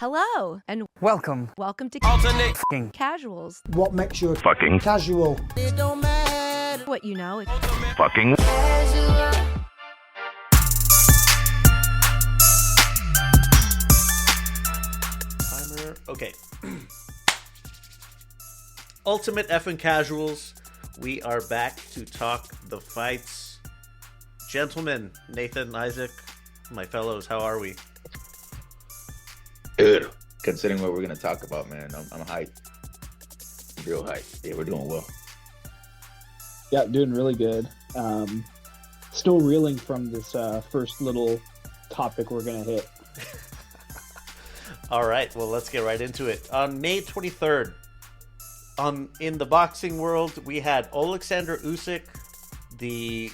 Hello, and Welcome. welcome to Alternate Fucking Casuals. What makes you fucking casual? it don't matter. What you know, Fucking Timer. Okay. Ultimate effing casuals. We are back to talk the fights. Gentlemen, Nathan, Isaac, my fellows, how are we? Good. Considering what we're gonna talk about, man, I'm hyped. Real hyped. Yeah, we're doing well. Yeah, doing really good. Still reeling from this first little topic we're gonna hit. All right, well, let's get right into it. On May 23rd, in the boxing world, we had Alexander Usyk, the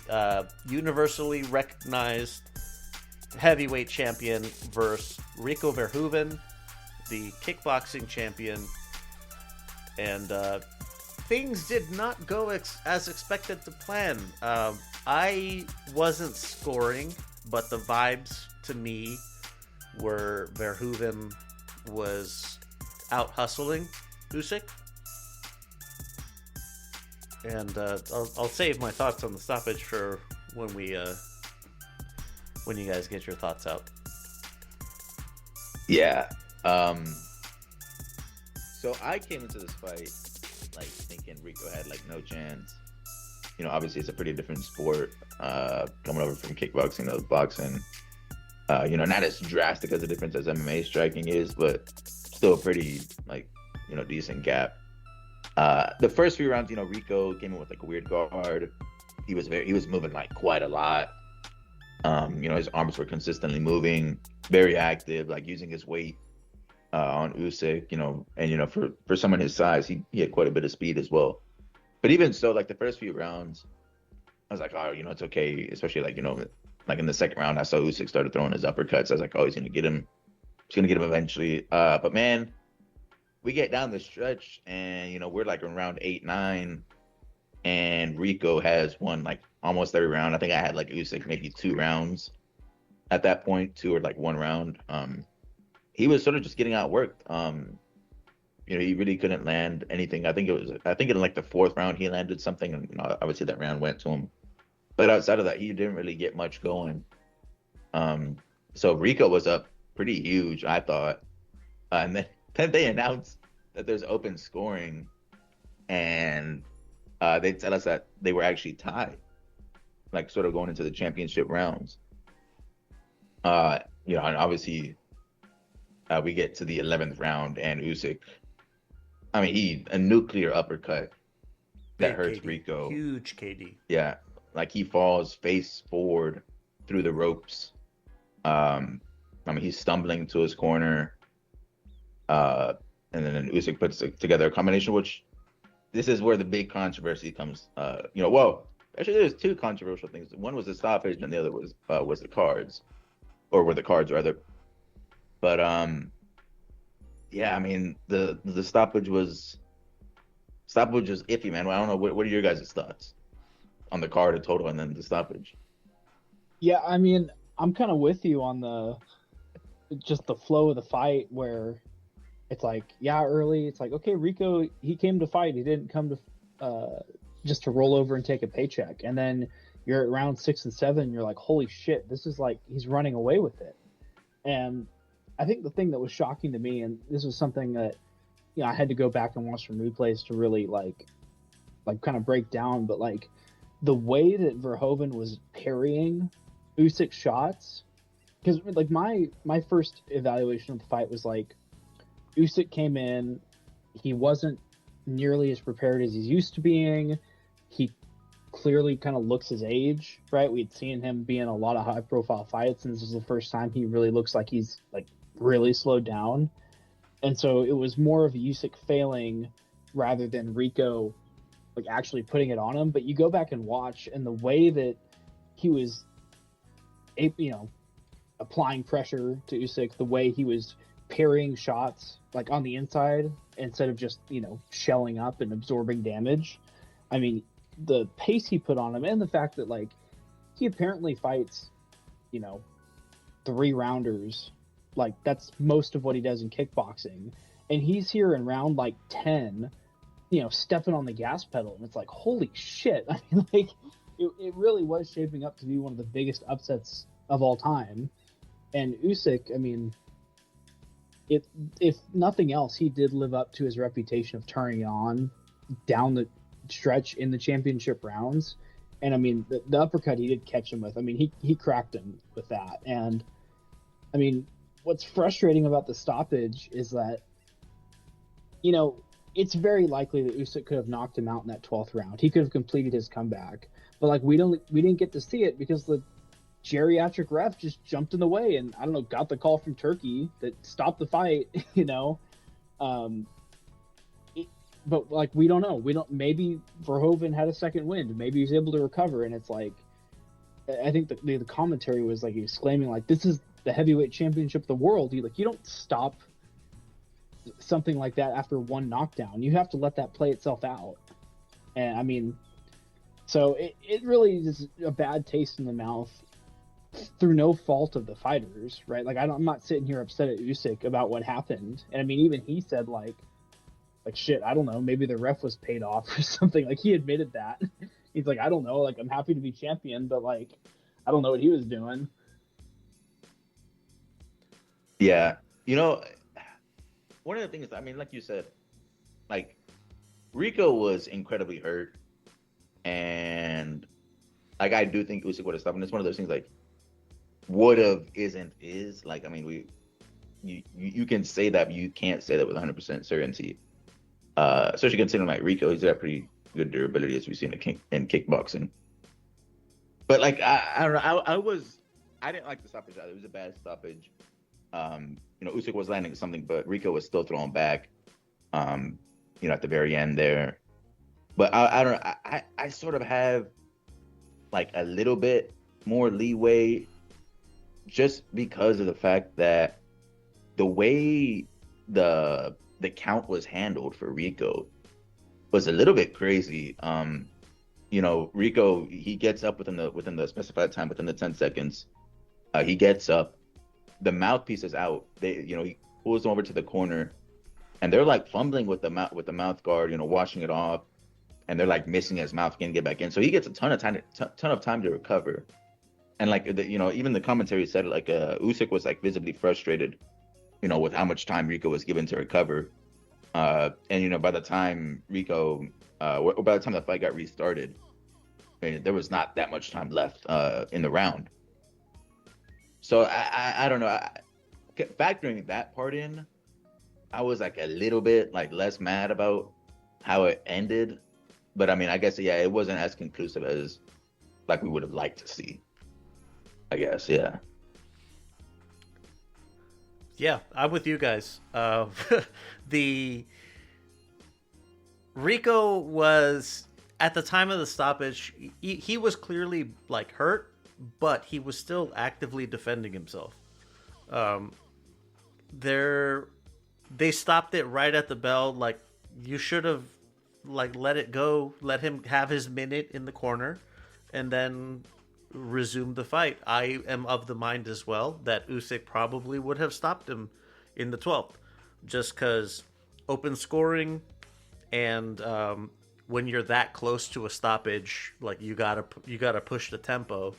universally recognized heavyweight champion, versus Rico Verhoeven, the kickboxing champion, and things did not go as expected to plan. I wasn't scoring, but the vibes to me were Verhoeven was out hustling Usyk. And I'll save my thoughts on the stoppage for when you guys get your thoughts out. Yeah. So I came into this fight like thinking Rico had like no chance. You know, obviously it's a pretty different sport. Coming over from kickboxing to boxing. You know, not as drastic as the difference as MMA striking is, but still a pretty like, you know, decent gap. The first few rounds, you know, Rico came in with like a weird guard. He was moving like quite a lot. You know, his arms were consistently moving, very active, like using his weight on Usyk, you know, and you know, for someone his size, he had quite a bit of speed as well. But even so, like the first few rounds, I was like, oh, you know, it's okay. Especially like, you know, like in the second round, I saw Usyk started throwing his uppercuts. I was like, oh, he's gonna get him. He's gonna get him eventually. But man, we get down the stretch, and you know, we're like in round 8, 9, and Rico has won like almost every round. I think I had like Usyk maybe 2 rounds at that point, 2 or like 1 round. He was sort of just getting outworked. You know, he really couldn't land anything. I think in like the 4th round he landed something, and you know, obviously that round went to him. But outside of that, he didn't really get much going. So Rico was up pretty huge, I thought. And then they announced that there's open scoring, and they tell us that they were actually tied, like sort of going into the championship rounds. You know, and obviously we get to the 11th round, and Usyk, I mean, a nuclear uppercut that hurts KD. Rico. Huge KD. Yeah, like he falls face forward through the ropes. I mean, he's stumbling to his corner. And then Usyk puts together a combination, which this is where the big controversy comes. You know, well, actually there's 2 controversial things. One was the stoppage, and the other was the cards, or were the cards rather. But yeah, I mean the stoppage was iffy, man. I don't know. What are your guys' thoughts on the card in total, and then the stoppage? Yeah, I mean, I'm kind of with you on the flow of the fight, where it's like, yeah, early it's like, okay, Rico, he came to fight. He didn't come to just to roll over and take a paycheck. And then you're at round 6 and 7, you're like, holy shit, this is like he's running away with it. And I think the thing that was shocking to me, and this was something that, you know, I had to go back and watch some replays to really like kind of break down, but like the way that Verhoeven was parrying Usyk's shots, because like my first evaluation of the fight was like, Usyk came in, he wasn't nearly as prepared as he's used to being. He clearly kind of looks his age, right? We'd seen him be in a lot of high profile fights, and this is the first time he really looks like he's like really slowed down. And so it was more of Usyk failing rather than Rico like actually putting it on him. But you go back and watch, and the way that he was, you know, applying pressure to Usyk, the way he was parrying shots like on the inside instead of just, you know, shelling up and absorbing damage. I mean, the pace he put on him, and the fact that like he apparently fights, you know, 3 rounders like that's most of what he does in kickboxing, and he's here in round like 10, stepping on the gas pedal, and it's like, holy shit. I mean, like it really was shaping up to be one of the biggest upsets of all time. And Usyk, I mean, if nothing else, he did live up to his reputation of turning on down the stretch in the championship rounds. And I mean, the uppercut he did catch him with, I mean, he cracked him with that. And I mean, what's frustrating about the stoppage is that, it's very likely that Usyk could have knocked him out in that 12th round. He could have completed his comeback, but like we didn't get to see it because the geriatric ref just jumped in the way and, I don't know, got the call from Turkey that stopped the fight. But like we don't know. Maybe Verhoeven had a second wind. Maybe he was able to recover, and it's like, I think the commentary was like, he was exclaiming like, this is the heavyweight championship of the world. You don't stop something like that after one knockdown. You have to let that play itself out. And I mean, so it really is a bad taste in the mouth through no fault of the fighters, right? Like I'm not sitting here upset at Usyk about what happened. And I mean, even he said like shit, I don't know, maybe the ref was paid off or something. Like he admitted that. He's like, I don't know, like I'm happy to be champion, but like I don't know what he was doing. Yeah. One of the things, I mean, like you said, like Rico was incredibly hurt, and like I do think Usyk would have stopped. And it's one of those things like would have isn't is. Like I mean, you can say that, but you can't say that with 100% certainty. Especially considering like Rico, he's got pretty good durability as we see in kickboxing. But like I don't know, I didn't like the stoppage either. It was a bad stoppage. Usyk was landing something, but Rico was still throwing back. At the very end there. But I don't know. I sort of have like a little bit more leeway just because of the fact that the way the count was handled for Rico was a little bit crazy. Rico, he gets up within the specified time, within the 10 seconds. He gets up, the mouthpiece is out. He pulls him over to the corner, and they're like fumbling with the mouth guard, washing it off, and they're like missing his mouth, can't get back in. So he gets a ton of time to recover. And like even the commentary said like Usyk was like visibly frustrated, with how much time Rico was given to recover. And by the time by the time the fight got restarted, there was not that much time left in the round. So I don't know. Factoring that part in, I was like a little bit like less mad about how it ended. But I mean, I guess it wasn't as conclusive as like we would have liked to see. I guess, yeah. Yeah, I'm with you guys. The Rico was at the time of the stoppage. He was clearly like hurt, but he was still actively defending himself. They stopped it right at the bell. Like you should have like let it go, let him have his minute in the corner, and then resume the fight. I am of the mind as well that Usyk probably would have stopped him in the 12th, just because open scoring, and when you're that close to a stoppage, like you gotta push the tempo,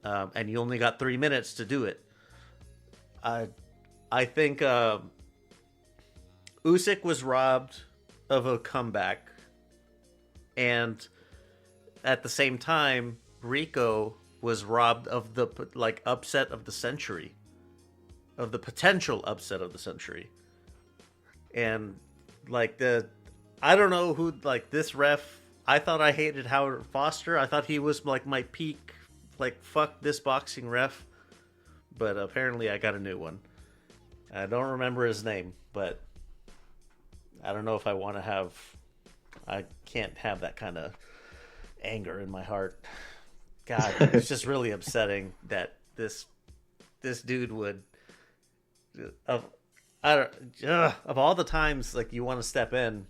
and you only got 3 minutes to do it. I think Usyk was robbed of a comeback, and at the same time, Rico was robbed of the upset of the century, of the potential upset of the century. And I don't know who, like this ref, I thought I hated Howard Foster. I thought he was like my peak, like fuck this boxing ref. But apparently I got a new one. I don't remember his name, but I don't know if I can't have that kind of anger in my heart. God, it's just really upsetting that this dude would of all the times like you want to step in,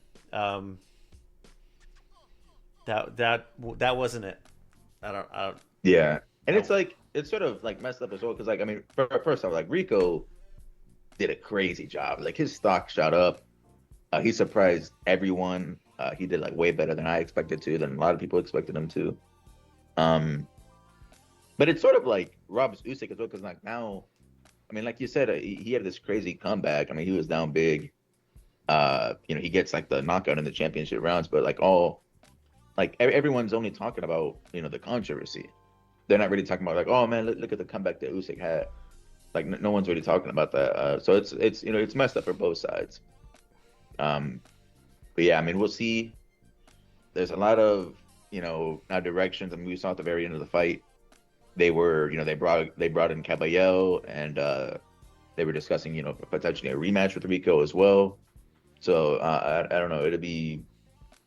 that wasn't it. I don't. Yeah, and it's like it's sort of like messed up as well because like I mean, first off, like Rico, did a crazy job. Like his stock shot up. He surprised everyone. He did like way better than I expected to, than a lot of people expected him to. But it's sort of like robs Usyk as well, because like now, I mean, like you said, he had this crazy comeback. I mean, he was down big. He gets like the knockout in the championship rounds, but everyone's only talking about the controversy. They're not really talking about like, oh man, look at the comeback that Usyk had. Like no one's really talking about that. So it's messed up for both sides. But yeah, I mean, we'll see. There's a lot of now directions. I mean, we saw at the very end of the fight, they were they brought in Caballero, and they were discussing potentially a rematch with Rico as well. So I don't know. It'll be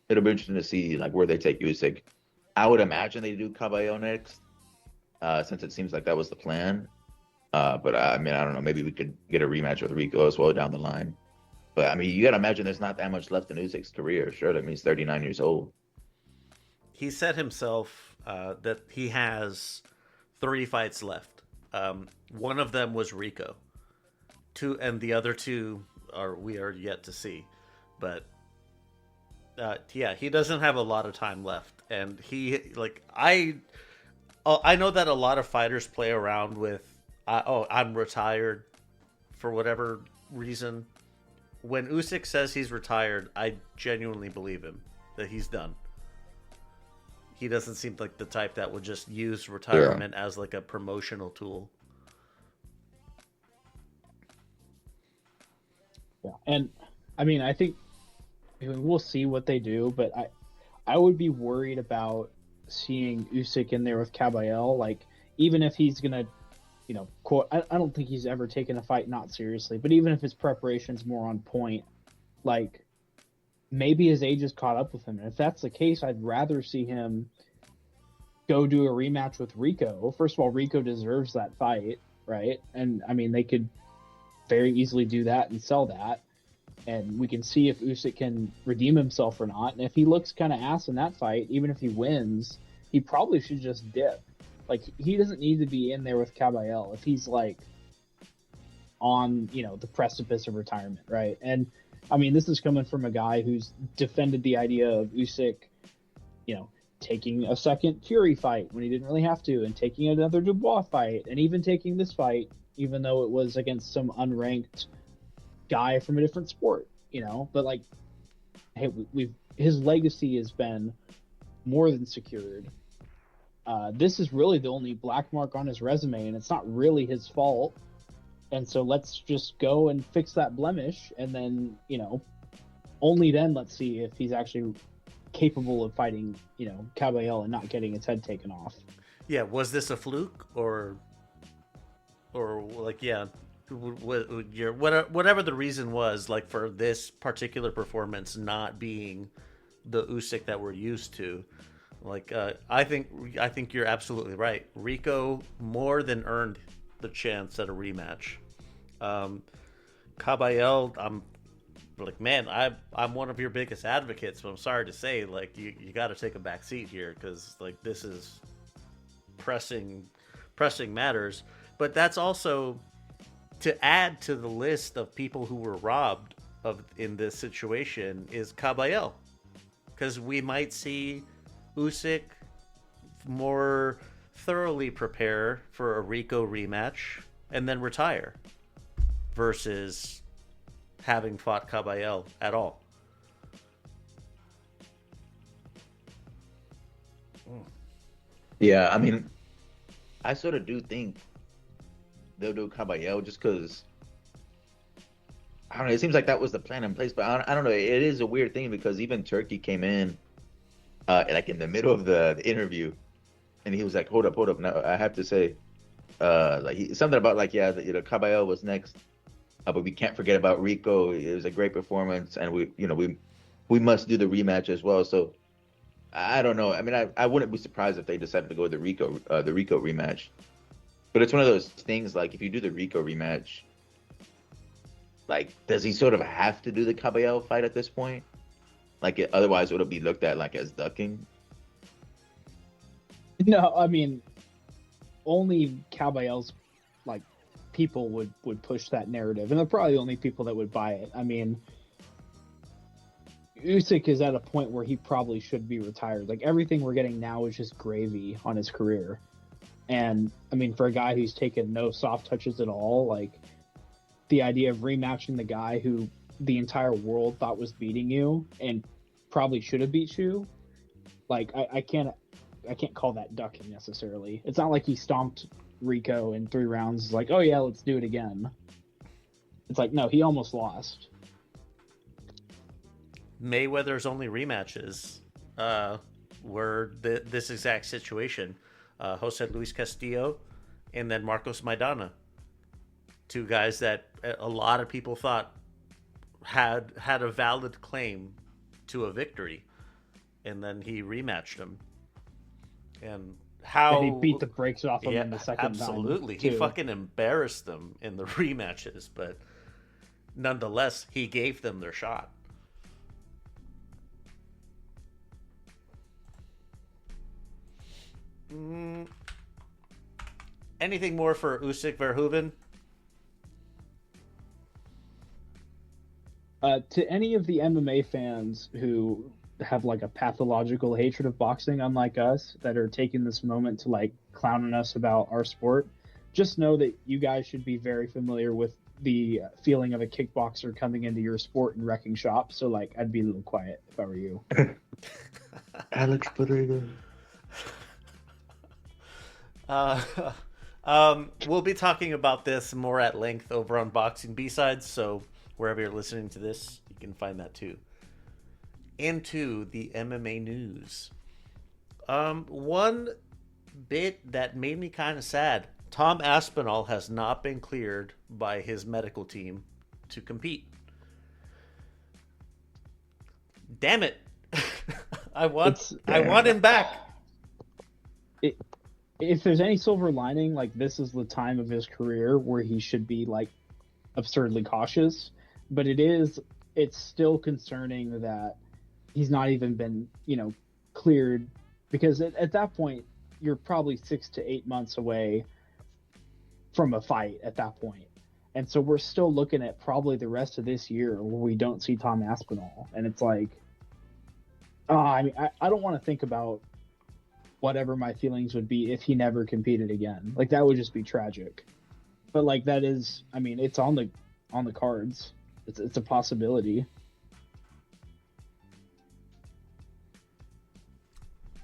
interesting to see like where they take Usyk. I would imagine they do Caballero next, since it seems like that was the plan. But I mean, I don't know. Maybe we could get a rematch with Rico as well down the line. But I mean, you got to imagine there's not that much left in Usyk's career. Sure, that means 39 years old. He said himself that he has 3 fights left. One of them was Rico. And the other 2 we are yet to see. But yeah, he doesn't have a lot of time left, and I know that a lot of fighters play around with, I'm retired for whatever reason. When Usyk says he's retired, I genuinely believe him that he's done. He doesn't seem like the type that would just use retirement as like a promotional tool. Yeah, and I mean, I think we'll see what they do, but I would be worried about seeing Usyk in there with Caballero. Like, even if he's gonna, quote, I don't think he's ever taken a fight not seriously, but even if his preparation's more on point, like maybe his age has caught up with him. And if that's the case, I'd rather see him go do a rematch with Rico. First of all, Rico deserves that fight, right? And I mean, they could very easily do that and sell that, and we can see if Usyk can redeem himself or not. And if he looks kind of ass in that fight, even if he wins, he probably should just dip. Like, he doesn't need to be in there with Caballero if he's like on the precipice of retirement, right? And I mean, this is coming from a guy who's defended the idea of Usyk taking a second Fury fight when he didn't really have to, and taking another Dubois fight, and even taking this fight even though it was against some unranked guy from a different sport, but like, hey, his legacy has been more than secured. This is really the only black mark on his resume, and it's not really his fault. And so let's just go and fix that blemish, and then only then let's see if he's actually capable of fighting Caballero and not getting his head taken off. Yeah, was this a fluke or like, yeah, whatever the reason was, like, for this particular performance not being the Usyk that we're used to. Like, I think you're absolutely right. Rico more than earned the chance at a rematch. Caballero, I'm like, man, I'm one of your biggest advocates, but I'm sorry to say, like, you got to take a back seat here, because like, this is pressing matters. But that's also to add to the list of people who were robbed of in this situation is Caballero, because we might see Usyk more thoroughly prepare for a Rico rematch and then retire versus having fought Caballero at all. Yeah, I mean, I sort of do think they'll do Caballero just because, I don't know, it seems like that was the plan in place, but I don't know. It is a weird thing because even Turkey came in like in the middle of the interview, and he was like, hold up. Now I have to say, something about like, yeah, Caballero was next, but we can't forget about Rico. It was a great performance, and we must do the rematch as well. So I don't know. I mean, I wouldn't be surprised if they decided to go with the Rico rematch. But it's one of those things, like, if you do the Rico rematch, like, does he sort of have to do the Caballero fight at this point? Like, otherwise would it be looked at like as ducking? No, I mean, only Caballero's like people would push that narrative, and they're probably the only people that would buy it. I mean, Usyk is at a point where he probably should be retired. Like, everything we're getting now is just gravy on his career. And I mean, for a guy who's taken no soft touches at all, like, the idea of rematching the guy who the entire world thought was beating you and probably should have beat you, like, I can't call that ducking necessarily. It's not like he stomped Rico in 3 rounds. It's like, oh yeah, let's do it again. It's like, no, he almost lost. Mayweather's only rematches were this exact situation. Jose Luis Castillo and then Marcos Maidana. 2 guys that a lot of people thought had a valid claim to a victory. And then he rematched him. And how... And he beat the brakes off him in the second absolutely. time. He fucking embarrassed them in the rematches, but nonetheless, he gave them their shot. Anything more for Usyk Verhoeven? To any of the MMA fans who have like a pathological hatred of boxing, unlike us, that are taking this moment to like clown on us about our sport, just know that you guys should be very familiar with the feeling of a kickboxer coming into your sport and wrecking shop. So like, I'd be a little quiet if I were you. Alex Pereira. We'll be talking about this more at length over on Boxing B-Sides, so wherever you're listening to this, you can find that too. Into the MMA news. One bit that made me kind of sad. Tom Aspinall has not been cleared by his medical team to compete. Damn it. I want him back. If there's any silver lining, like, this is the time of his career where he should be like absurdly cautious, but it's still concerning that he's not even been, cleared, because at that point you're probably 6 to 8 months away from a fight at that point. And so we're still looking at probably the rest of this year where we don't see Tom Aspinall. And it's like, I don't want to think about whatever my feelings would be if he never competed again. Like, that would just be tragic. But like, that is, it's on the cards. It's a possibility.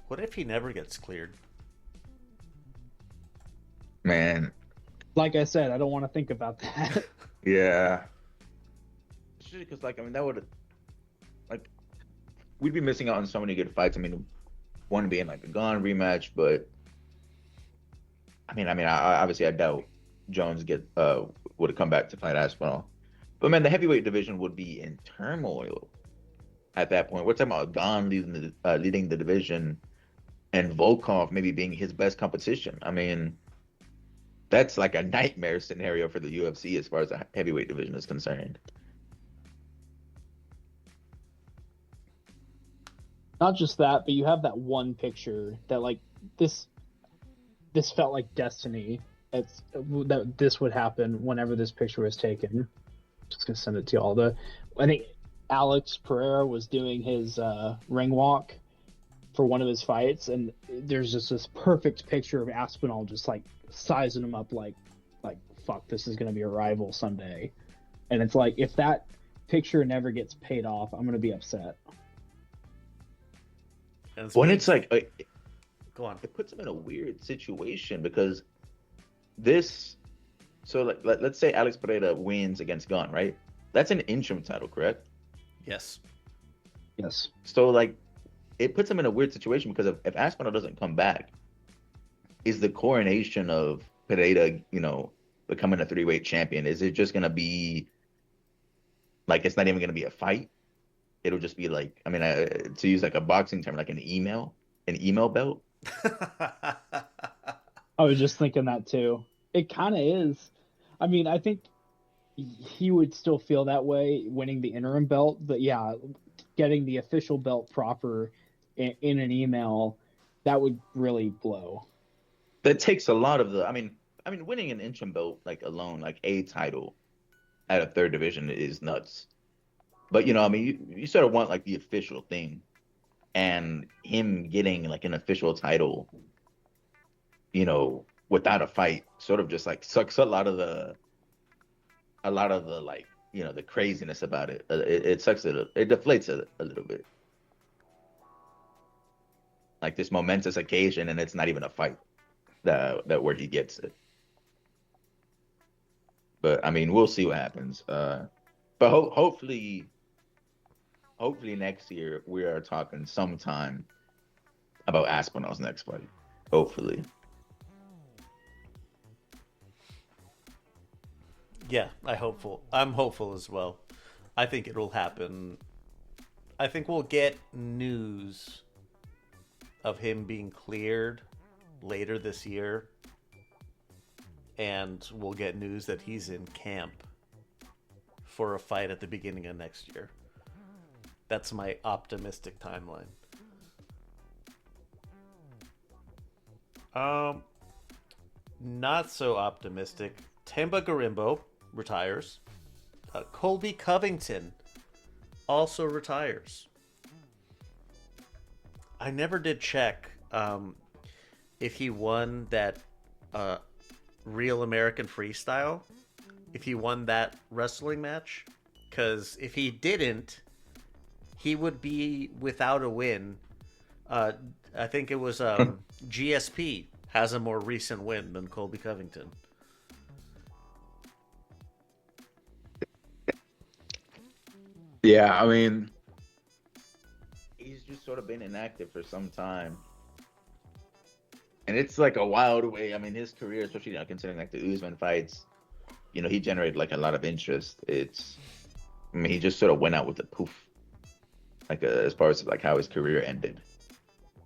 What if he never gets cleared? Man. Like I said, I don't want to think about that. Yeah. Because, that would, we'd be missing out on so many good fights. One being like a Gone rematch, but I obviously I doubt Jones would have come back to fight Aspinall. But man, the heavyweight division would be in turmoil at that point. We're talking about Gone leading the division, and Volkov maybe being his best competition. That's like a nightmare scenario for the UFC as far as the heavyweight division is concerned. Not just that, but you have that one picture that, like, this felt like destiny. That this would happen whenever this picture was taken. Just gonna send it to y'all. I think Alex Pereira was doing his ring walk for one of his fights, and there's just this perfect picture of Aspinall just like sizing him up like fuck, this is gonna be a rival someday. And it's like, if that picture never gets paid off, I'm gonna be upset. When it's like, go on, it puts him in a weird situation because let's say Alex Pereira wins against Gunn, right? That's an interim title, correct? Yes. So it puts him in a weird situation because if Aspinall doesn't come back, is the coronation of Pereira, becoming a 3-weight champion, is it just gonna be like, it's not even gonna be a fight? It'll just be like, to use like a boxing term, like an email belt. I was just thinking that too. It kind of is. I think he would still feel that way winning the interim belt, but yeah, getting the official belt proper in an email, that would really blow. That takes a lot of the. I mean, winning an interim belt like alone, like a title at a third division is nuts. But I mean, you sort of want like the official thing, and him getting like an official title, without a fight, sort of just like sucks a lot of the like the craziness about it. It sucks it deflates a little bit. Like this momentous occasion, and it's not even a fight that where he gets it. But I mean, we'll see what happens. But hopefully next year we are talking sometime about Aspinall's next fight. Hopefully. Yeah, I'm hopeful as well. I think it'll happen. I think we'll get news of him being cleared later this year, and we'll get news that he's in camp for a fight at the beginning of next year. That's my optimistic timeline. Not so optimistic. Temba Garimbo retires. Colby Covington also retires. I never did check if he won that Real American Freestyle, if he won that wrestling match, because if he didn't, he would be without a win. I think it was GSP has a more recent win than Colby Covington. Yeah, I mean, he's just sort of been inactive for some time. And it's like a wild way. I mean, his career, especially considering like the Usman fights, he generated like a lot of interest. I mean, he just sort of went out with a poof, like as far as like how his career ended.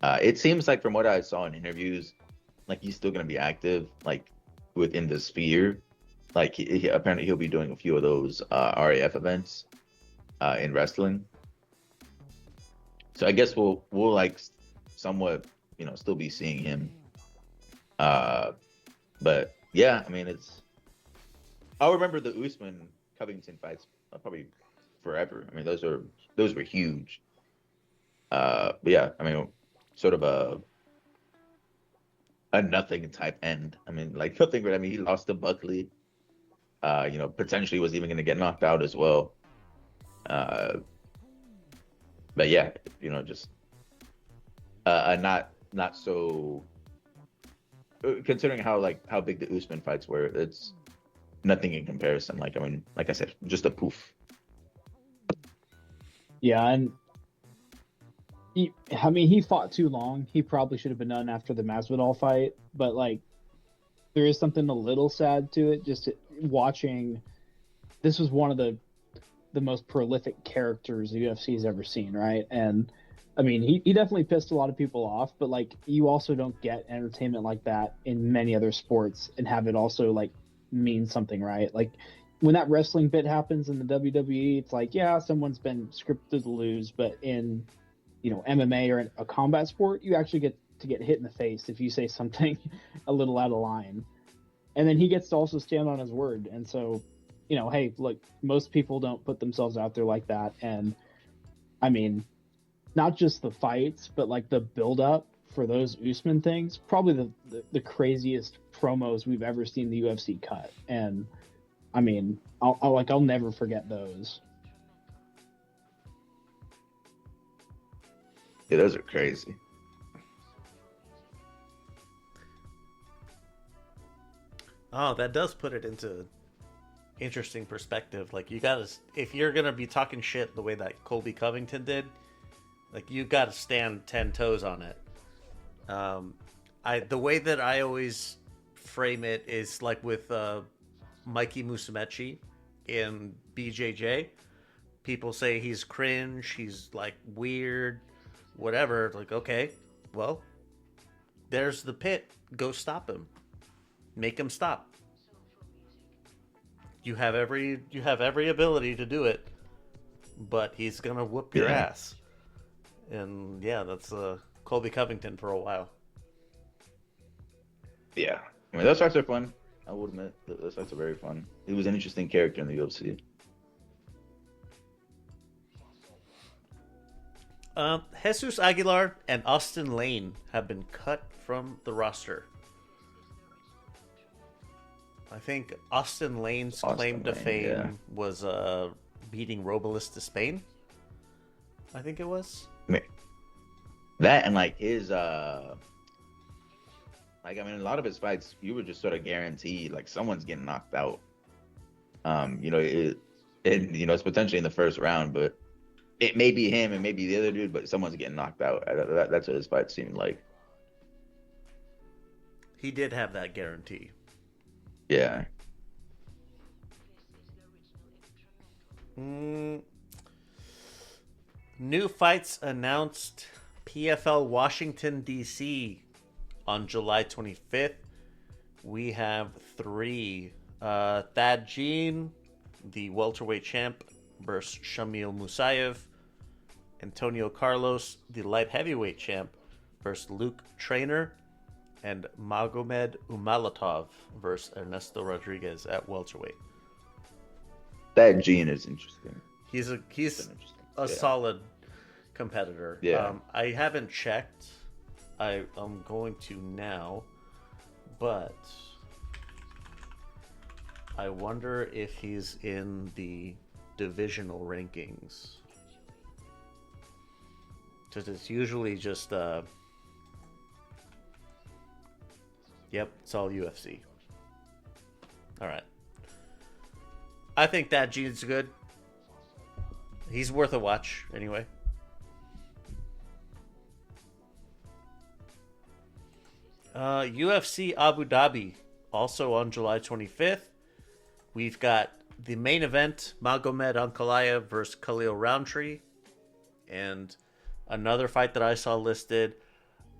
It seems like from what I saw in interviews, like he's still gonna be active, like within the sphere. Like apparently he'll be doing a few of those RAF events in wrestling. So I guess we'll like somewhat, still be seeing him. But yeah, I mean, I'll remember the Usman Covington fights probably forever. I mean, those were huge. But yeah, I mean, sort of a nothing type end. I mean, like nothing, but I mean, he lost to Buckley. Potentially was even going to get knocked out as well. But yeah, just not so. Considering how big the Usman fights were, it's nothing in comparison. Like I mean, like I said, just a poof. Yeah, and he fought too long. He probably should have been done after the Masvidal fight, but like there is something a little sad to it. Just watching, this was one of the most prolific characters the UFC's ever seen, right? And I mean, he definitely pissed a lot of people off, but like you also don't get entertainment like that in many other sports and have it also like mean something, right? Like when that wrestling bit happens in the WWE, it's like, yeah, someone's been scripted to lose, but in MMA or a combat sport, you actually get to get hit in the face if you say something a little out of line. And then he gets to also stand on his word. And so, hey, look, most people don't put themselves out there like that. And I mean, not just the fights, but like the build up for those Usman things, probably the craziest promos we've ever seen the UFC cut. And I mean, I'll never forget those. Yeah, those are crazy. Oh, that does put it into interesting perspective. Like if you're gonna be talking shit the way that Colby Covington did, like you gotta stand 10 toes on it. The way that I always frame it is like with Mikey Musumeci in BJJ. People say he's cringe, he's like weird, whatever. Like, okay, well, there's the pit. Go stop him. Make him stop. You have every ability to do it, but he's gonna whoop your ass. And yeah, that's Colby Covington for a while. Yeah, I mean those fights are fun. I will admit those fights are very fun. He was an interesting character in the UFC. Jesus Aguilar and Austin Lane have been cut from the roster. I think Austin Lane's claim to fame was beating Robles to Spain. I think it was. That and like his a lot of his fights, you were just sort of guaranteed like someone's getting knocked out. It's potentially in the first round, but it may be him and maybe the other dude, but someone's getting knocked out. That's what his fight seemed like. He did have that guarantee. Yeah. New fights announced. PFL Washington, D.C. on July 25th. We have 3. Thad Jean, the welterweight champ, versus Shamil Musayev. Antonio Carlos, the light heavyweight champ, versus Luke Traynor. And Magomed Umalatov versus Ernesto Rodriguez at welterweight. That Gene is interesting. He's a solid competitor. Yeah. I haven't checked. I'm going to now, but I wonder if he's in the divisional rankings. Because it's usually just yep, it's all UFC. All right. I think that Gene's good. He's worth a watch anyway. UFC Abu Dhabi, also on July 25th. We've got the main event, Magomed Ankalaev versus Khalil Roundtree. And another fight that I saw listed,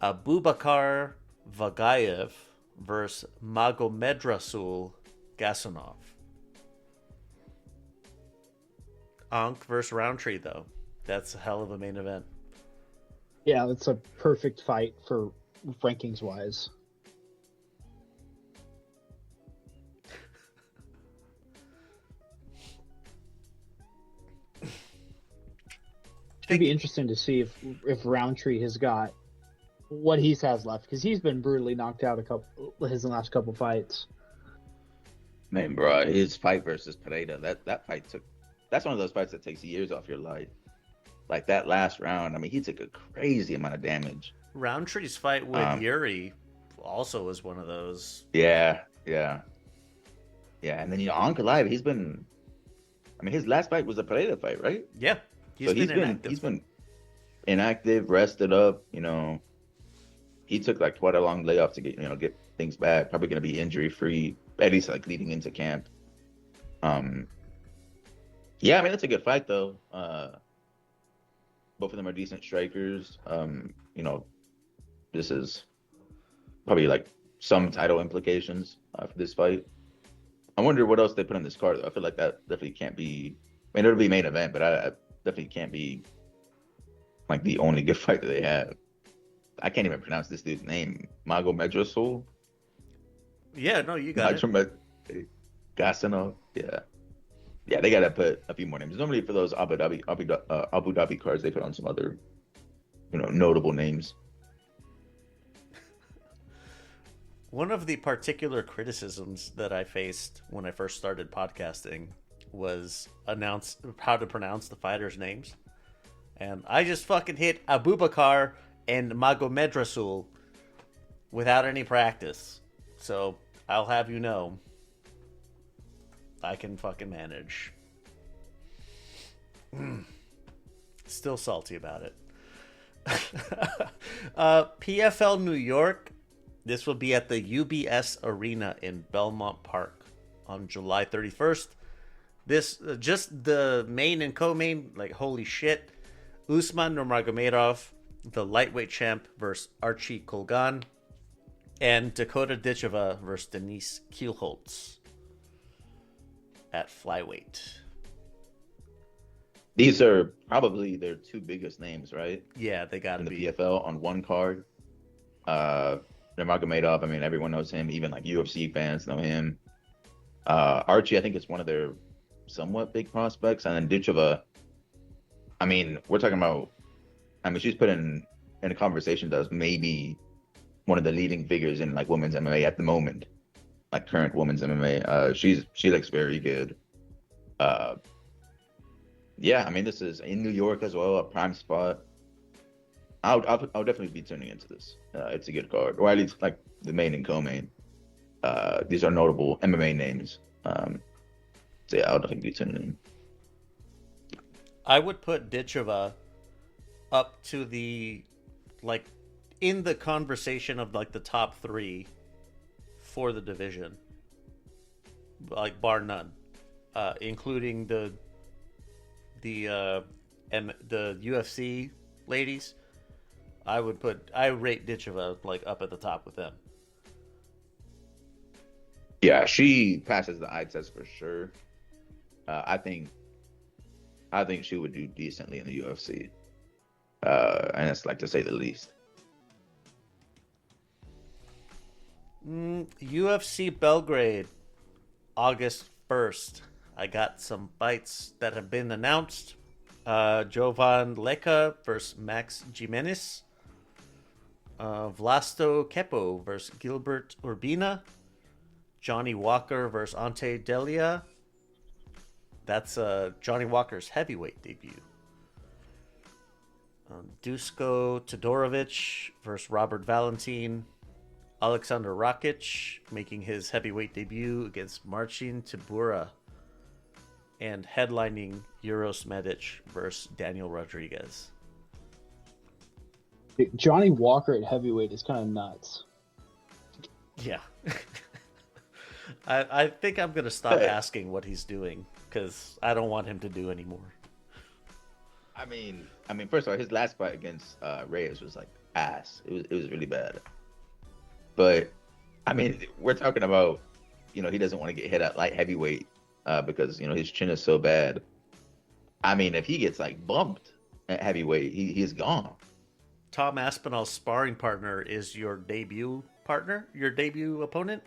Abubakar Vagayev versus Magomedrasul Gasanov. Ank versus Roundtree, though. That's a hell of a main event. Yeah, that's a perfect fight for rankings wise. It'd be interesting to see if Roundtree has got what he has left, because he's been brutally knocked out his last couple fights. Man, bro, his fight versus Pereira, that fight that's one of those fights that takes years off your life. Like that last round, I mean, he took a crazy amount of damage. Roundtree's fight with Yuri also was one of those. Yeah. And then Ankalaev, he's been. I mean, his last fight was a Pereira fight, right? Yeah, he's been inactive, rested up. He took like quite a long layoff to get things back. Probably going to be injury free, at least like leading into camp. Yeah, I mean, that's a good fight though. Both of them are decent strikers. This is probably like some title implications for this fight. I wonder what else they put on this card though. I feel like that definitely can't be. I mean, it'll be main event, but I definitely can't be like the only good fight that they have. I can't even pronounce this dude's name. Magomedrasul. Yeah, no, you got it. Gasanov. Yeah, they gotta put a few more names. Normally for those Abu Dhabi cards, they put on some other, notable names. One of the particular criticisms that I faced when I first started podcasting was how to pronounce the fighters' names. And I just fucking hit Abubakar and Magomedrasul without any practice. So I'll have you know, I can fucking manage. Still salty about it. PFL New York. This will be at the UBS Arena in Belmont Park on July 31st. This, just the main and co-main, like holy shit. Usman Nurmagomedov, the lightweight champ, versus Archie Kolgan. And Dakota Ditcheva versus Denise Kielholtz at flyweight. These are probably their two biggest names, right? Yeah, they got to in be. the PFL on one card. Nurmagomedov, I mean, everyone knows him. Even like UFC fans know him. Archie, I think is one of their somewhat big prospects, and then Ducheva. I mean, we're talking about. I mean, she's put in a conversation as maybe one of the leading figures in like women's MMA at the moment, like current women's MMA. She looks very good. Yeah, I mean, this is in New York as well, a prime spot. I'll definitely be tuning into this. It's a good card, or at least like the main and co-main. These are notable MMA names. So yeah, I'll definitely be tuning in. I would put Ditcheva up to the like in the conversation of like the top 3 for the division, like bar none, including the UFC ladies. I rate Ditcheva like up at the top with them. Yeah, she passes the eye test for sure. I think she would do decently in the UFC, and it's like to say the least. UFC Belgrade, August 1st. I got some fights that have been announced. Jovan Leka versus Max Jimenez. Vlasto Kepo versus Gilbert Urbina. Johnny Walker versus Ante Delia. That's Johnny Walker's heavyweight debut. Dusko Todorovic versus Robert Valentin. Alexander Rakic making his heavyweight debut against Marcin Tybura. And headlining Uros Medic versus Daniel Rodriguez. Johnny Walker at heavyweight is kind of nuts. Yeah. I think I'm going to stop asking what he's doing because I don't want him to do anymore. I mean, first of all, his last fight against Reyes was like ass. It was really bad. But I mean, we're talking about, he doesn't want to get hit at light heavyweight because his chin is so bad. I mean, if he gets like bumped at heavyweight, he's gone. Tom Aspinall's sparring partner is your debut partner, your debut opponent.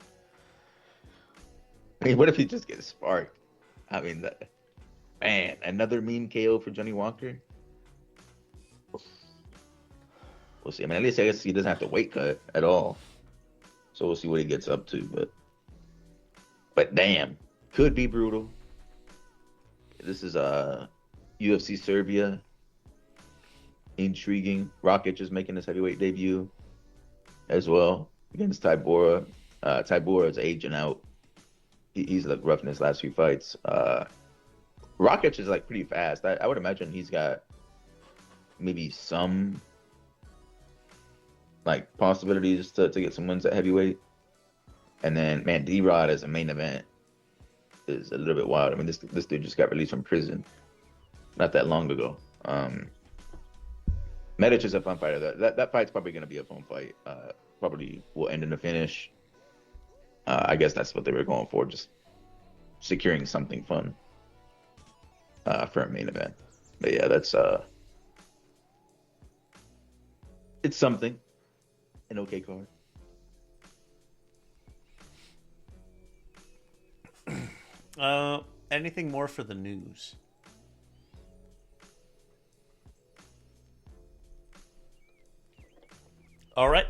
I mean, what if he just gets sparked? I mean, man, another mean KO for Johnny Walker. We'll see. I mean, at least I guess he doesn't have to weight cut at all. So we'll see what he gets up to. But damn, could be brutal. This is UFC Serbia. Intriguing. Rakic is making his heavyweight debut as well against Tybura. Tybura is aging out. He's looked rough in his last few fights. Rakic is like pretty fast. I would imagine he's got maybe some like possibilities to get some wins at heavyweight. And then, man, D-Rod as a main event is a little bit wild. I mean, this dude just got released from prison not that long ago. Medic is a fun fighter. That fight's probably going to be a fun fight. Probably will end in a finish. I guess that's what they were going for, just securing something fun for a main event. But yeah, that's it's something. An okay card. Anything more for the news? All right.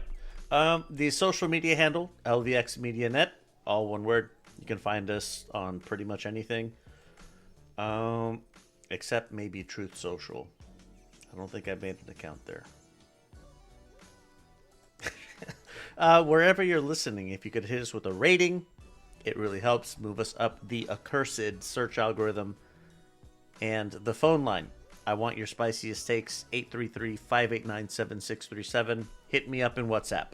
The social media handle, LVX Media Net, all one word. You can find us on pretty much anything, except maybe Truth Social. I don't think I made an account there. Wherever you're listening, if you could hit us with a rating, it really helps move us up the accursed search algorithm. And the phone line, I want your spiciest takes, 833-589-7637. Hit me up in WhatsApp.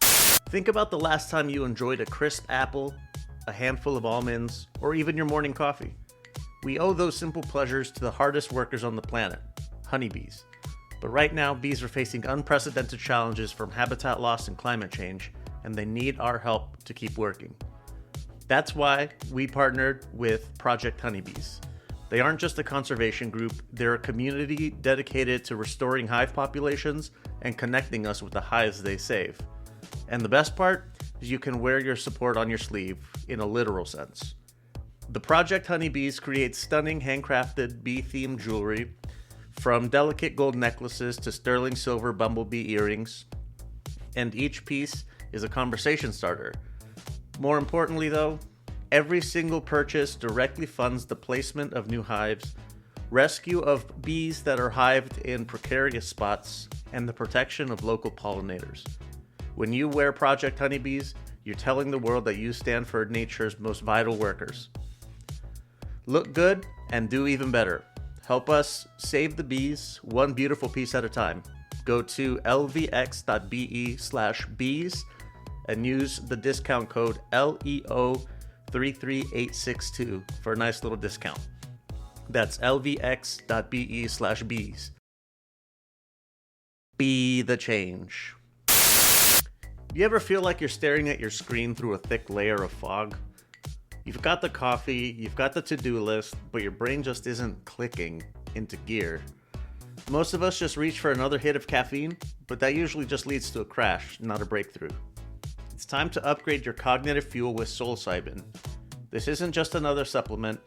Think about the last time you enjoyed a crisp apple, a handful of almonds, or even your morning coffee. We owe those simple pleasures to the hardest workers on the planet, honeybees. But right now, bees are facing unprecedented challenges from habitat loss and climate change, and they need our help to keep working. That's why we partnered with Project Honeybees. They aren't just a conservation group, they're a community dedicated to restoring hive populations and connecting us with the hives they save. And the best part is you can wear your support on your sleeve in a literal sense. The Project Honeybees create stunning handcrafted bee-themed jewelry, from delicate gold necklaces to sterling silver bumblebee earrings, and each piece is a conversation starter. More importantly though, every single purchase directly funds the placement of new hives, rescue of bees that are hived in precarious spots, and the protection of local pollinators. When you wear Project Honeybees, you're telling the world that you stand for nature's most vital workers. Look good and do even better. Help us save the bees one beautiful piece at a time. Go to lvx.be/bees and use the discount code LEO33862 for a nice little discount. That's lvx.be/bees. Be the change. You ever feel like you're staring at your screen through a thick layer of fog? You've got the coffee, you've got the to-do list, but your brain just isn't clicking into gear. Most of us just reach for another hit of caffeine, but that usually just leads to a crash, not a breakthrough. It's time to upgrade your cognitive fuel with psilocybin. This isn't just another supplement,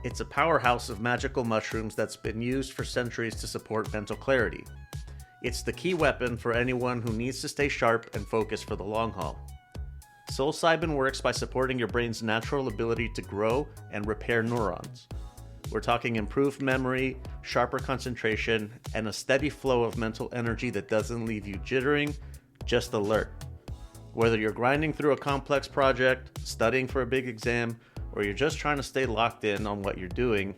it's a powerhouse of magical mushrooms that's been used for centuries to support mental clarity. It's the key weapon for anyone who needs to stay sharp and focused for the long haul. Psilocybin works by supporting your brain's natural ability to grow and repair neurons. We're talking improved memory, sharper concentration, and a steady flow of mental energy that doesn't leave you jittering, just alert. Whether you're grinding through a complex project, studying for a big exam, or you're just trying to stay locked in on what you're doing,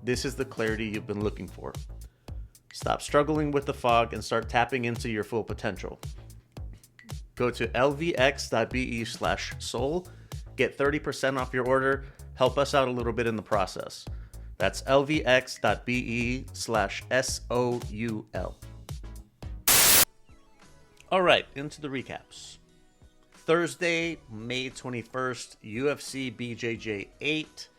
this is the clarity you've been looking for. Stop struggling with the fog and start tapping into your full potential. Go to lvx.be/soul, get 30% off your order, help us out a little bit in the process. That's lvx.be/soul. All right, into the recaps. Thursday, May 21st, UFC BJJ 8.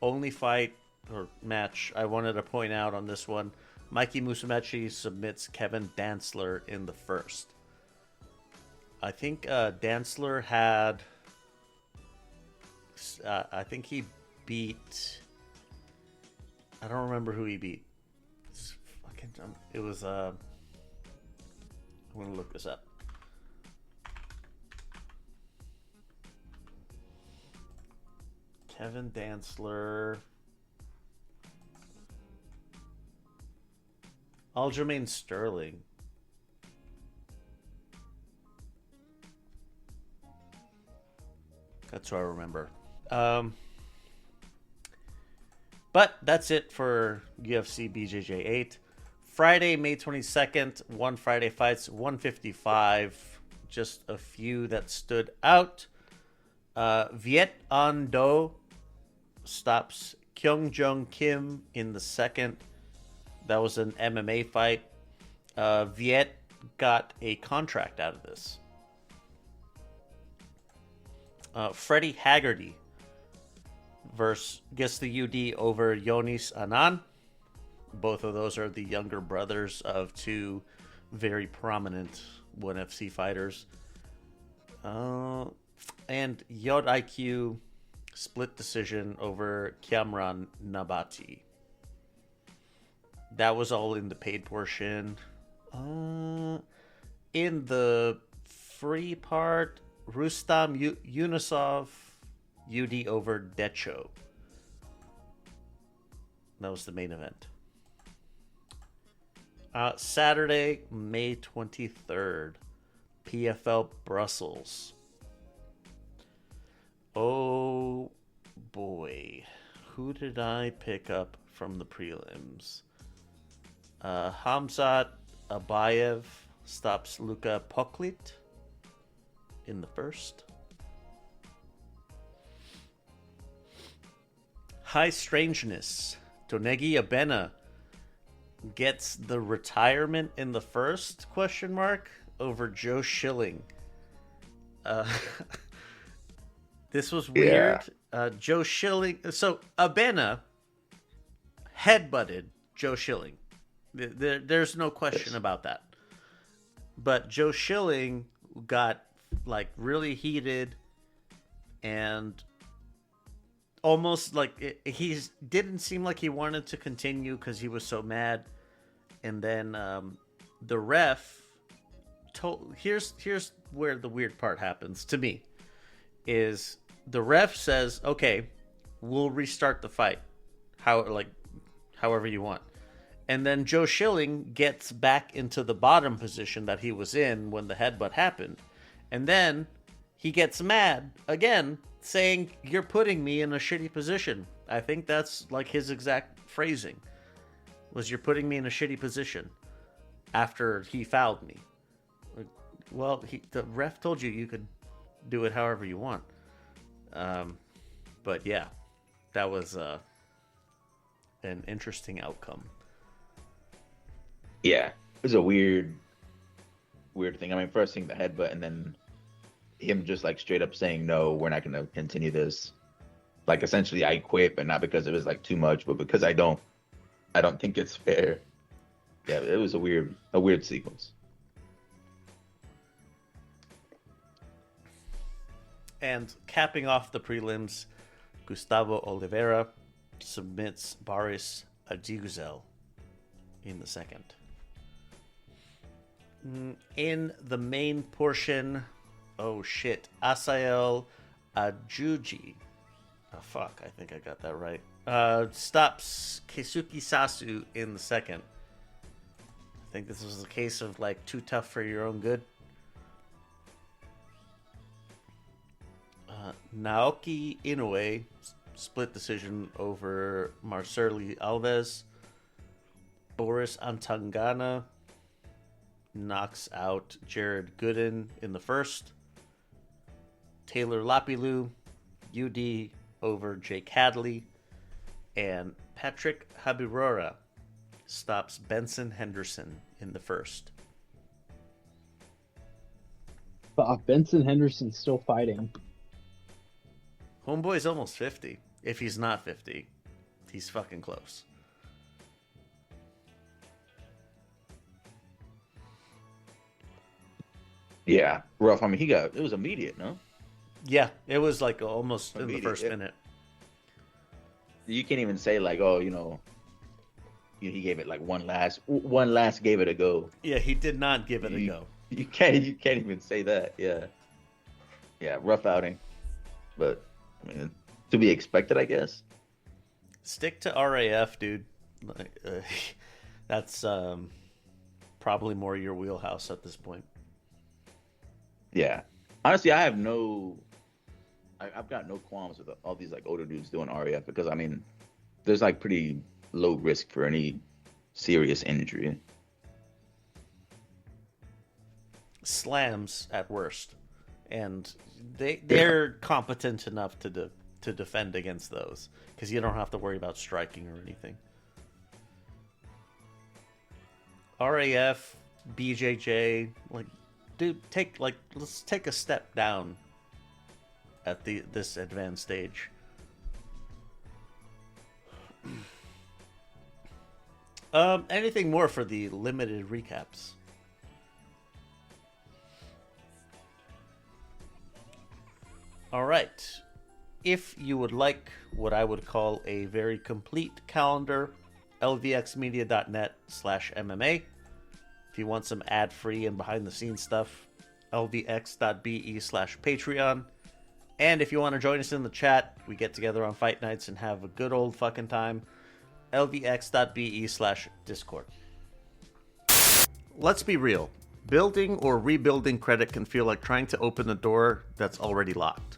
Only fight or match I wanted to point out on this one. Mikey Musumeci submits Kevin Dantzler in the first. I think Dantzler had... I think he beat... I don't remember who he beat. It was... I'm going to look this up. Kevin Dantzler... Aljamain Sterling. That's what I remember. But that's it for UFC BJJ 8. Friday, May 22nd, One Friday Fights 155. Just a few that stood out. Viet An Do stops Kyung Jung Kim in the second. That was an MMA fight. Viet got a contract out of this. Freddie Haggerty gets the UD over Yonis Anand. Both of those are the younger brothers of two very prominent ONE FC fighters. And Yod IQ split decision over Cameron Nabati. That was all in the paid portion. In the free part, Rustam Yunusov UD over Decho. That was the main event. Saturday, May 23rd, PFL Brussels. Oh boy, who did I pick up from the prelims? Hamzat Abayev stops Luka Poklit in the first. High Strangeness. Donegi Abena gets the retirement in the first, question mark, over Joe Schilling. This was weird. Yeah. Joe Schilling. So Abena headbutted Joe Schilling. There's no question about that. But Joe Schilling got like really heated, and almost like he didn't seem like he wanted to continue because he was so mad. And then the ref told, here's where the weird part happens to me, is the ref says, okay, we'll restart the fight however you want. And then Joe Schilling gets back into the bottom position that he was in when the headbutt happened. And then he gets mad again, saying, you're putting me in a shitty position. I think that's like his exact phrasing, was you're putting me in a shitty position after he fouled me. Well, the ref told you could do it however you want. But yeah, that was an interesting outcome. Yeah, it was a weird thing. I mean, first thing the headbutt, and then him just like straight up saying, no, we're not going to continue this. Like essentially I quit, but not because it was like too much, but because I don't think it's fair. Yeah, it was a weird sequence. And capping off the prelims, Gustavo Oliveira submits Boris Adiguzel in the second. In the main portion, oh shit, Asael Ajuji. Oh fuck, I think I got that right. Stops Keisuke Sasu in the second. I think this was a case of like too tough for your own good. Naoki Inoue split decision over Marceli Alves. Boris Antangana knocks out Jared Gooden in the first. Taylor Lapilu, UD over Jake Hadley. And Patrick Habirora stops Benson Henderson in the first. Benson Henderson's still fighting. Homeboy's almost 50. If he's not 50, he's fucking close. Yeah, rough. I mean, it was immediate, no? Yeah, it was like almost immediate, in the first minute. You can't even say like, oh, he gave it like one last gave it a go. Yeah, he did not give it a go. You can't even say that. Yeah, rough outing, but I mean, to be expected, I guess. Stick to RAF, dude. That's probably more your wheelhouse at this point. Yeah, honestly, I've got no qualms with all these like older dudes doing RAF, because I mean, there's like pretty low risk for any serious injury. Slams at worst, and they're competent enough to defend against those, because you don't have to worry about striking or anything. RAF, BJJ, like, dude, let's take a step down at this advanced stage. Anything more for the limited recaps? All right. If you would like what I would call a very complete calendar, lvxmedia.net/MMA. If you want some ad-free and behind-the-scenes stuff, lvx.be/Patreon. And if you want to join us in the chat, we get together on fight nights and have a good old fucking time, lvx.be/Discord. Let's be real. Building or rebuilding credit can feel like trying to open a door that's already locked.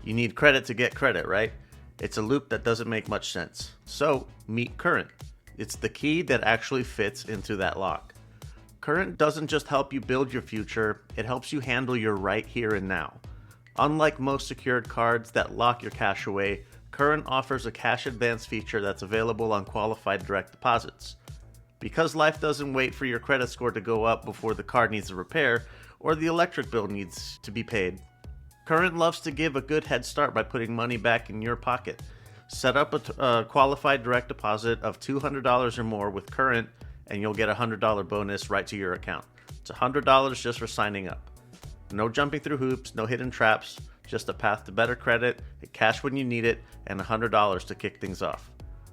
You need credit to get credit, right? It's a loop that doesn't make much sense. So, meet Current. It's the key that actually fits into that lock. Current doesn't just help you build your future, it helps you handle your right here and now. Unlike most secured cards that lock your cash away, Current offers a cash advance feature that's available on qualified direct deposits. Because life doesn't wait for your credit score to go up before the card needs a repair or the electric bill needs to be paid, Current loves to give a good head start by putting money back in your pocket. Set up a qualified direct deposit of $200 or more with Current, and you'll get a $100 bonus right to your account. It's $100 just for signing up. No jumping through hoops, no hidden traps, just a path to better credit, cash when you need it, and $100 to kick things off.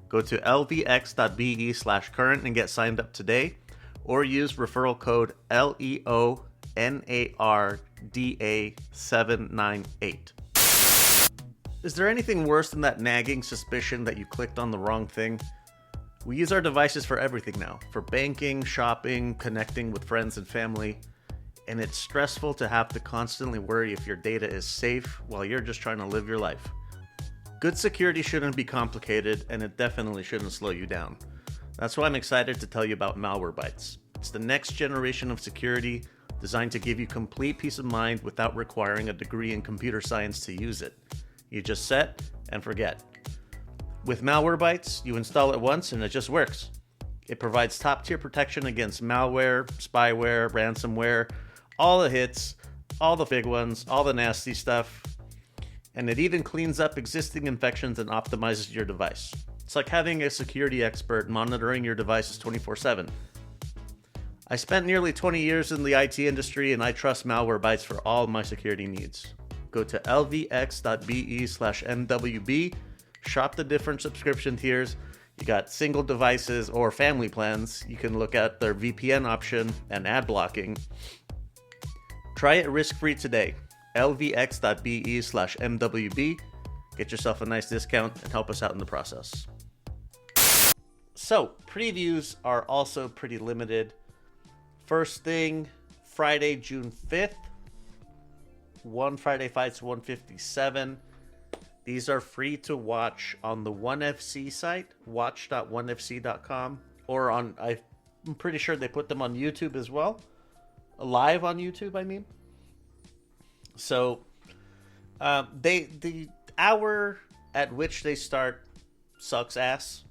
Go to lvx.be/current and get signed up today, or use referral code LEONARDA798. Is there anything worse than that nagging suspicion that you clicked on the wrong thing? We use our devices for everything now, for banking, shopping, connecting with friends and family, and it's stressful to have to constantly worry if your data is safe while you're just trying to live your life. Good security shouldn't be complicated, and it definitely shouldn't slow you down. That's why I'm excited to tell you about Malwarebytes. It's the next generation of security designed to give you complete peace of mind without requiring a degree in computer science to use it. You just set and forget. With Malwarebytes, you install it once and it just works. It provides top-tier protection against malware, spyware, ransomware, all the hits, all the big ones, all the nasty stuff. And it even cleans up existing infections and optimizes your device. It's like having a security expert monitoring your devices 24/7. I spent nearly 20 years in the IT industry, and I trust Malwarebytes for all my security needs. Go to lvx.be/mwb, shop the different subscription tiers. You got single devices or family plans. You can look at their VPN option and ad blocking. Try it risk-free today. lvx.be/mwb. Get yourself a nice discount and help us out in the process. So, previews are also pretty limited. First thing, Friday, June 5th. One Friday Fights 157. These are free to watch on the 1FC site, watch.1fc.com, or I'm pretty sure they put them on YouTube as well. Live on YouTube, I mean. So, the hour at which they start sucks ass.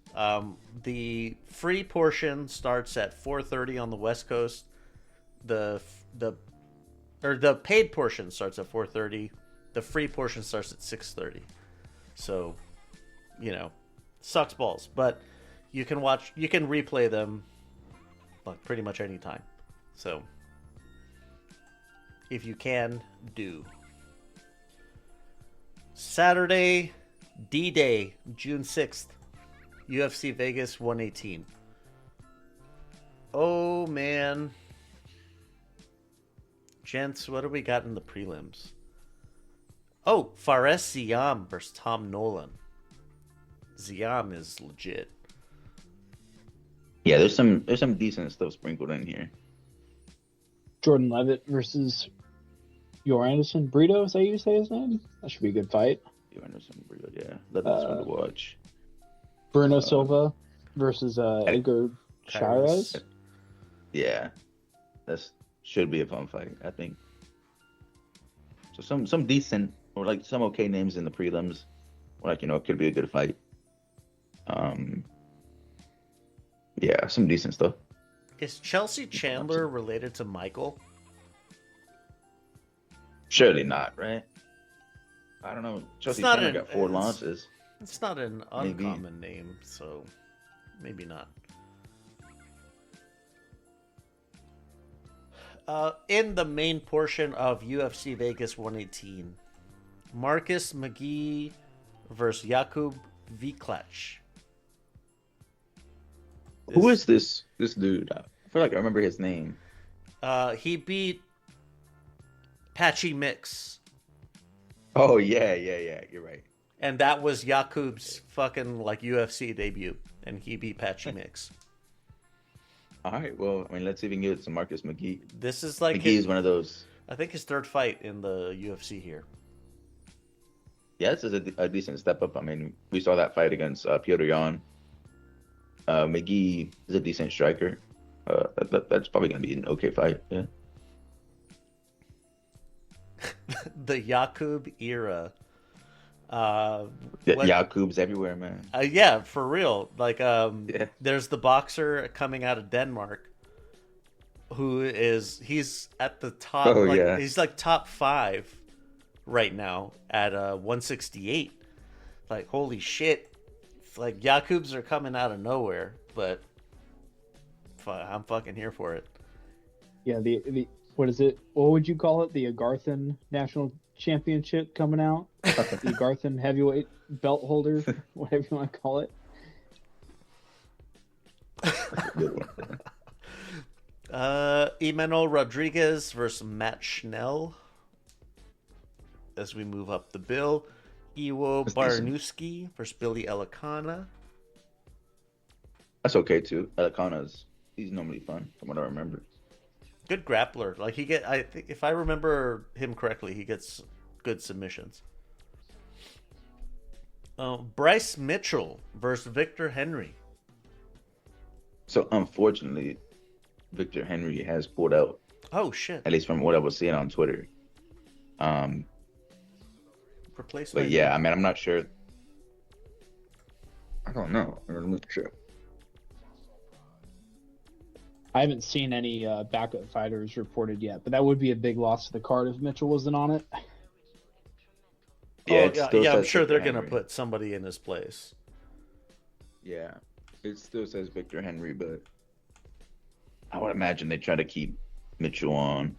The free portion starts at 4:30 on the West Coast. The paid portion starts at 4:30. The free portion starts at 6:30. So, sucks balls. But you can replay them like pretty much any time. So, if you can, do. Saturday, D-Day, June 6th. UFC Vegas 118. Oh, man. Gents, what do we got in the prelims? Oh, Fares Ziam versus Tom Nolan. Ziam is legit. Yeah, there's some decent stuff sprinkled in here. Jordan Levitt versus Yor Anderson. Brito, is that how you say his name? That should be a good fight. Yor Anderson, yeah. That's fun to watch. Bruno Silva versus Edgar Chairez. Yeah, that should be a fun fight, I think. So some decent or like some okay names in the prelims, like it could be a good fight. Yeah, some decent stuff. Is Chelsea Chandler related to Michael? Surely not, right? I don't know. Chelsea Chandler got 4 losses. It's not an uncommon name, so maybe not. In the main portion of UFC Vegas 118, Marcus McGee versus Jakub Viklach. Who is this dude? I feel like I remember his name. He beat Patchy Mix. Oh, yeah. You're right. And that was Jakub's fucking UFC debut, and he beat Patchy Mix. All right, well, let's see if we can get some Marcus McGee. This is like McGee's one of those. I think his 3rd fight in the UFC here. Yeah, this is a decent step up. We saw that fight against Piotr Jan. McGee is a decent striker. That's probably going to be an okay fight. Yeah. The Jakub era. Jakub's everywhere, man. Yeah, for real. Yeah. There's the boxer coming out of Denmark he's at the top. Oh, yeah. He's top 5 right now at 168. Holy shit. Jakubs are coming out of nowhere, but I'm fucking here for it. Yeah, the what is it? What would you call it? The Agarthan National Championship coming out? The Agarthan heavyweight belt holder, whatever you want to call it. Good one. Emmanuel Rodriguez versus Matt Schnell. As we move up the bill, Iwo That's decent. Barnowski versus Billy Elikana. That's okay too. He's normally fun from what I remember. Good grappler. Like I think if I remember him correctly, he gets good submissions. Bryce Mitchell versus Victor Henry. So unfortunately, Victor Henry has pulled out. Oh shit! At least from what I was seeing on Twitter. Replacement. But yeah, I mean, I'm not sure. I don't know. I'm not sure. I haven't seen any backup fighters reported yet, but that would be a big loss to the card if Mitchell wasn't on it. Yeah, I'm sure they're gonna Henry. put somebody in his place. Yeah, it still says Victor Henry, but I would imagine they try to keep Mitchell on.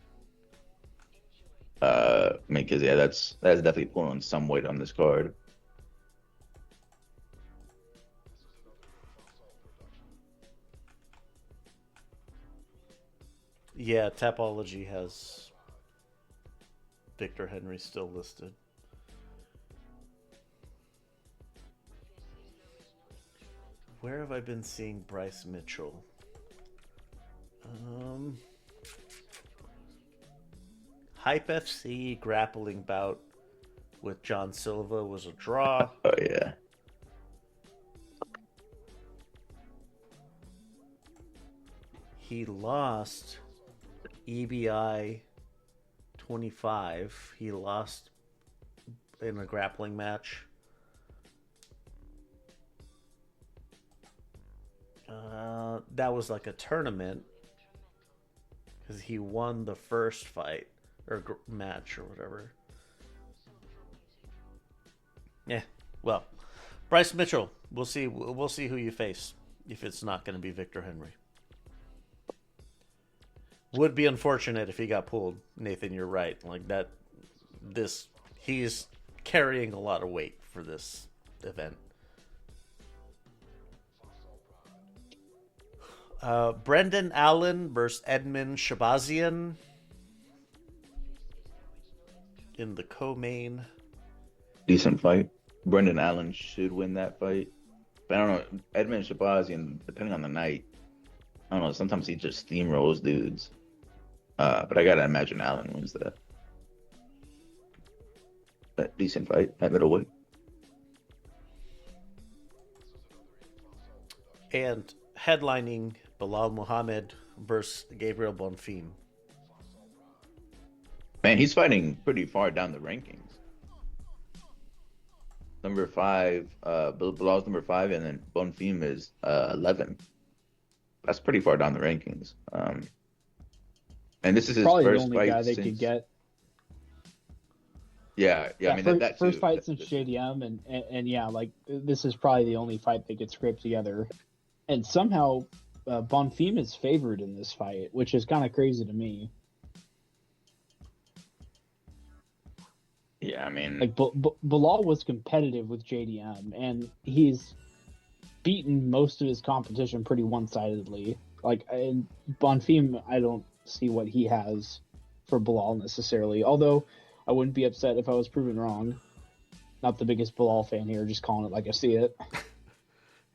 I mean, because yeah, that's definitely pulling some weight on this card. Yeah, Tapology has Victor Henry still listed. Where have I been seeing Bryce Mitchell? Hype FC grappling bout with John Silva was a draw. Oh yeah. He lost EBI 25. He lost in a grappling match. That was like a tournament because he won the first fight or match or whatever. Yeah, well, Bryce Mitchell. We'll see. We'll see who you face if it's not going to be Victor Henry. Would be unfortunate if he got pulled, Nathan. You're right. Like that. He's carrying a lot of weight for this event. Brendan Allen versus Edmund Shabazian in the co-main. Decent fight. Brendan Allen should win that fight. But I don't know. Edmund Shabazian, depending on the night, I don't know. Sometimes he just steamrolls dudes. But I gotta imagine Allen wins that. That decent fight at middleweight. And headlining Bilal Muhammad versus Gabriel Bonfim. Man, he's fighting pretty far down the rankings. Number 5, Bilal's number 5, and then Bonfim is 11. That's pretty far down the rankings. And this is his Probably the first only fight guy they since... could get. Yeah. I mean, that first too. fight since JDM, and yeah, like this is probably the only fight they could scrape together. And somehow, Bonfim is favored in this fight, which is kind of crazy to me. Yeah, I mean, Like Bilal was competitive with JDM, and he's beaten most of his competition pretty one-sidedly. Like, and Bonfim, I don't see what he has for Bilal necessarily. Although I wouldn't be upset if I was proven wrong. Not the biggest Bilal fan here, just calling it like I see it.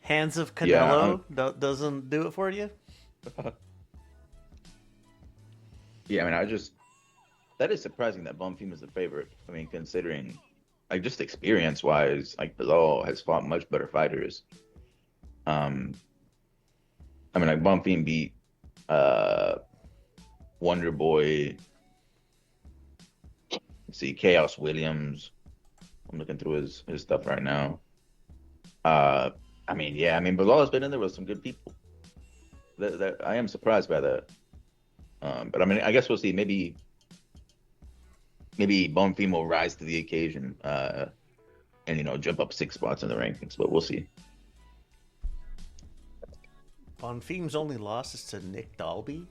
Hands of Canelo doesn't do it for you? yeah, I mean, that is surprising that Bonfim is the favorite. I mean, considering, like, just experience-wise, like, Bilal has fought much better fighters. I mean, like, Bonfim beat Wonder Boy. Let's see, Chaos Williams. I'm looking through his stuff right now. I mean, yeah, I mean, Bilal has been in there with some good people. That I am surprised by that. But I mean, I guess we'll see. Maybe Bonfim will rise to the occasion and jump up 6 spots in the rankings. But we'll see. Bonfim's only loss is to Nick Dalby.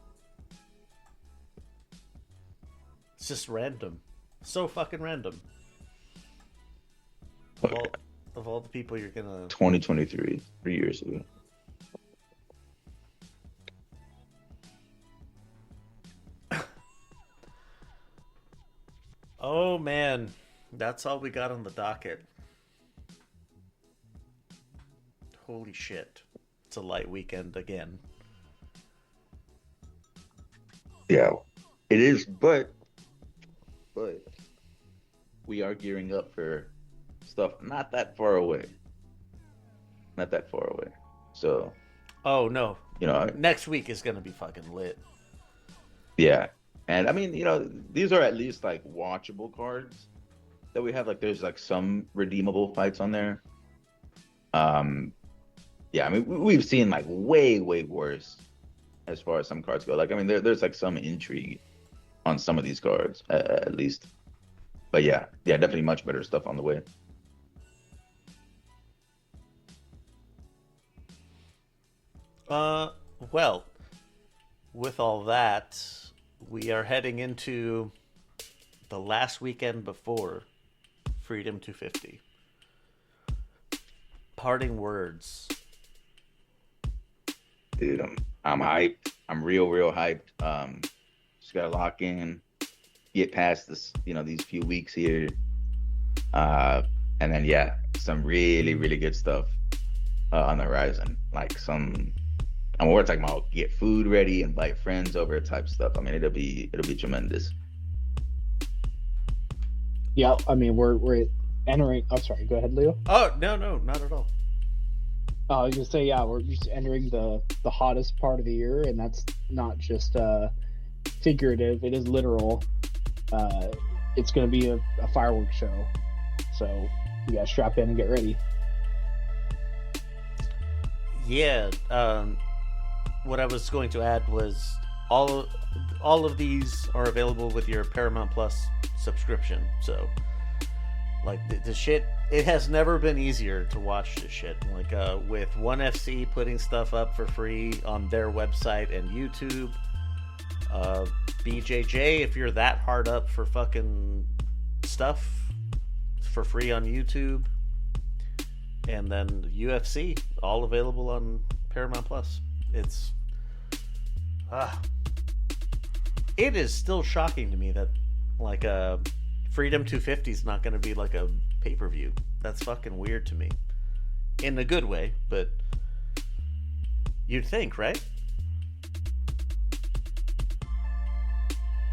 It's just random. So fucking random. Okay. Of all the people you're gonna... 2023, 3 years ago. Oh man, that's all we got on the docket. Holy shit. It's a light weekend again. Yeah, it is, but we are gearing up for stuff not that far away. Not that far away. So, Oh no. you know, Next week is gonna be fucking lit. yeah. And I mean, these are at least like watchable cards that we have. Like, there's like some redeemable fights on there. Yeah, I mean, we've seen like way worse as far as some cards go. Like, I mean, there's like some intrigue on some of these cards, at least. But yeah, definitely much better stuff on the way. Well, with all that, we are heading into the last weekend before Freedom 250. Parting words. Dude, I'm hyped. I'm real hyped. Just gotta lock in, get past this, these few weeks here. And then some really good stuff on the horizon. Like we're talking about get food ready, invite friends over type stuff. I mean, it'll be tremendous. Yeah, I mean we're entering. Oh, sorry. Go ahead, Leo. Oh no, not at all. I was gonna say, yeah, we're just entering the hottest part of the year, and that's not just figurative; it is literal. It's gonna be a fireworks show, so you gotta strap in and get ready. Yeah. What I was going to add was all of these are available with your Paramount Plus subscription. So, like the shit, it has never been easier to watch this shit. Like with ONE FC putting stuff up for free on their website and YouTube. BJJ, if you're that hard up for fucking stuff, for free on YouTube. And then UFC, all available on Paramount Plus. It is still shocking to me that like Freedom 250 is not going to be like a pay-per-view. That's fucking weird to me, in a good way, but you'd think, right?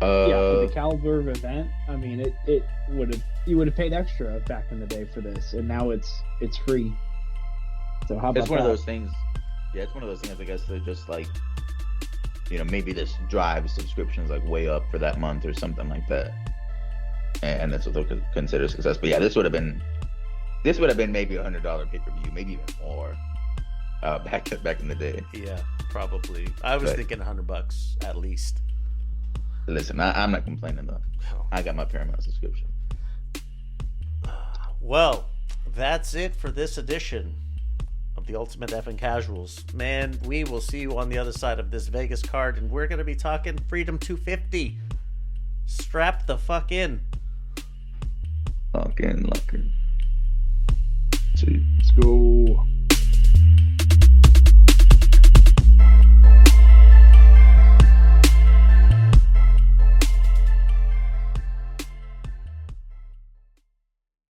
Yeah, for the caliber of event, I mean, it would have, you would have paid extra back in the day for this, and now it's free. So how about It's one that? of those things. Yeah, it's one of those things. I guess they're just like, maybe this drive subscriptions like way up for that month or something like that, and that's what they'll consider success. But yeah, this would have been maybe $100 pay-per-view, maybe even more, back in the day. Yeah, probably. I was thinking $100 at least. Listen, I'm not complaining though. I got my Paramount subscription. Well, that's it for this edition of the Ultimate Effing Casuals. Man, we will see you on the other side of this Vegas card, and we're going to be talking Freedom 250. Strap the fuck in. Lock in. Let's go.